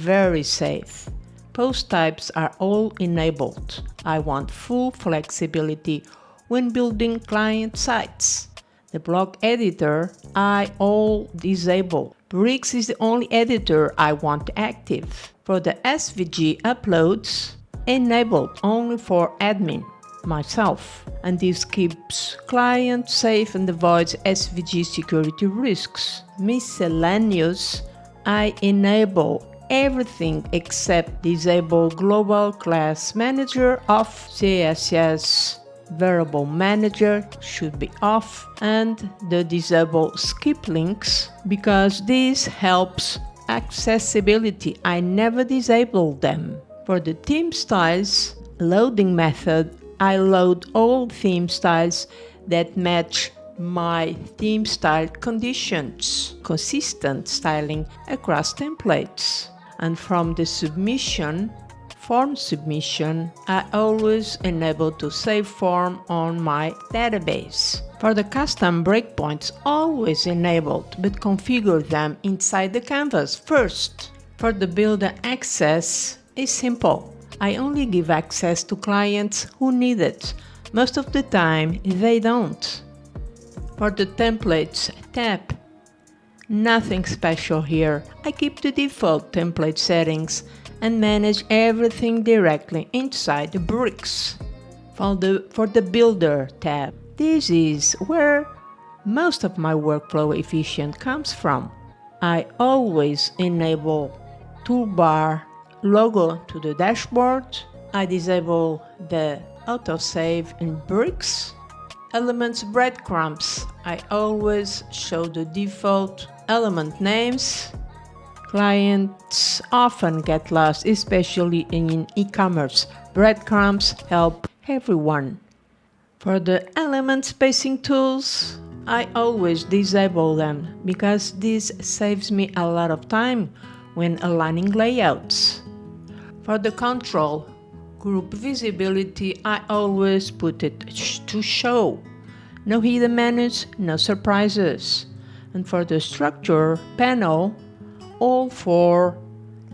very safe. Post types are all enabled. I want full flexibility when building client sites. The blog editor, I all disable. Bricks is the only editor I want active. For the SVG uploads, enabled only for admin, myself. And this keeps client safe and avoids SVG security risks. Miscellaneous, I enable everything except disable global class manager off. CSS variable manager should be off, and the disable skip links because this helps accessibility. I never disable them. For the theme styles loading method, I load all theme styles that match my theme style conditions. Consistent styling across templates. And from the form submission, I always enable to save form on my database. For the custom breakpoints, always enabled, but configure them inside the canvas first. For the builder access, is simple. I only give access to clients who need it. Most of the time, they don't. For the templates tab, nothing special here. I keep the default template settings and manage everything directly inside the bricks. For the Builder tab, this is where most of my workflow efficiency comes from. I always enable toolbar logo to the dashboard. I disable the autosave in bricks. Elements breadcrumbs, I always show the default element names. Clients often get lost, especially in e-commerce. Breadcrumbs help everyone. For the element spacing tools, I always disable them because this saves me a lot of time when aligning layouts. For the control group visibility, I always put it to show. No hidden menus, no surprises. And for the structure panel, all 4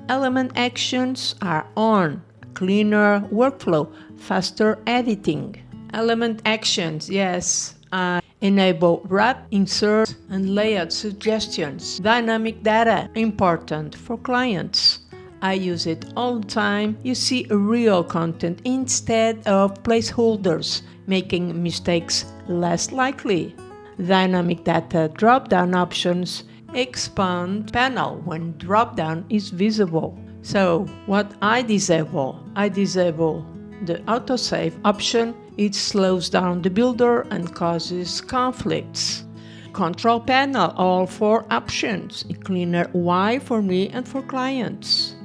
element actions are on. Cleaner workflow, faster editing. Element actions, yes, I enable wrap, insert, and layout suggestions. Dynamic data, important for clients. I use it all the time. You see real content instead of placeholders, making mistakes less likely. Dynamic data drop-down options expand panel when drop-down is visible. So what I disable the autosave option. It slows down the builder and causes conflicts. Control panel, all 4 options. A cleaner UI for me and for clients.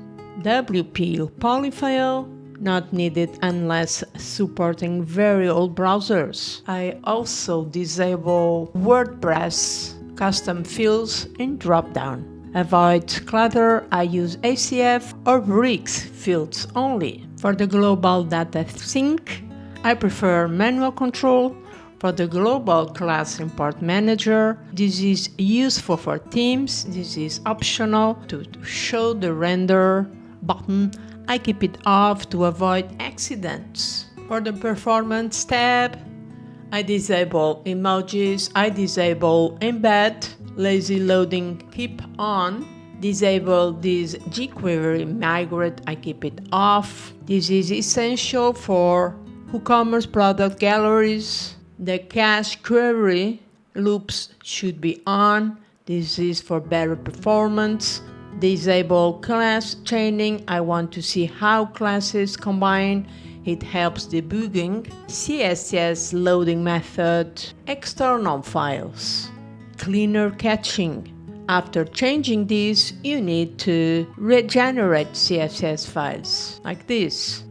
WP polyfill, not needed unless supporting very old browsers. I also disable WordPress custom fields in dropdown. Avoid clutter, I use ACF or bricks fields only. For the global data sync, I prefer manual control. For the global class import manager, this is useful for themes. This is optional to show the render button. I keep it off to avoid accidents. For the performance tab, I disable emojis, I disable embed, lazy loading keep on, disable this jQuery migrate, I keep it off. This is essential for WooCommerce product galleries. The cache query loops should be on. This is for better performance. Disable class chaining. I want to see how classes combine. It helps debugging. CSS loading method. External files. Cleaner caching. After changing this, you need to regenerate CSS files like this.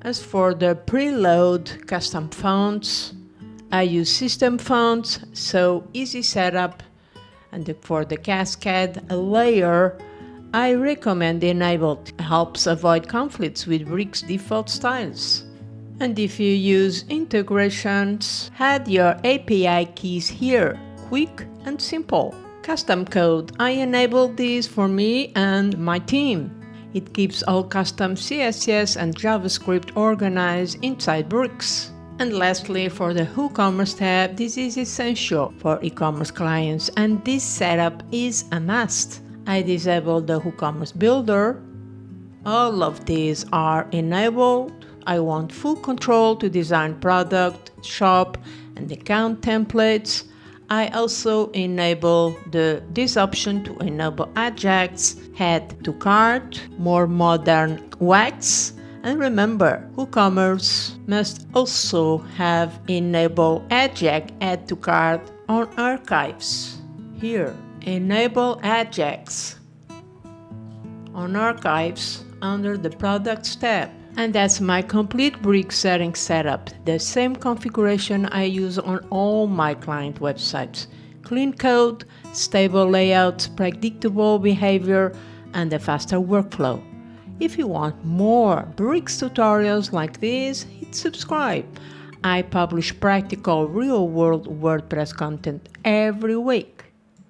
As for the preload custom fonts, I use system fonts, so easy setup. And for the cascade layer, I recommend enabled. Helps avoid conflicts with Brick's default styles. And if you use integrations, add your API keys here. Quick and simple. Custom code. I enable this for me and my team. It keeps all custom CSS and JavaScript organized inside bricks. And lastly, for the WooCommerce tab, this is essential for e-commerce clients, and this setup is a must. I disable the WooCommerce builder. All of these are enabled. I want full control to design product, shop, and account templates. I also enable this option to enable Ajax, add to cart, more modern wax. And remember, WooCommerce must also have enabled Ajax add to cart on archives. Here, enable Ajax on archives under the products tab. And that's my complete brick setting setup, the same configuration I use on all my client websites. Clean code, stable layouts, predictable behavior, and a faster workflow. If you want more bricks tutorials like this, hit subscribe. I publish practical real-world WordPress content every week.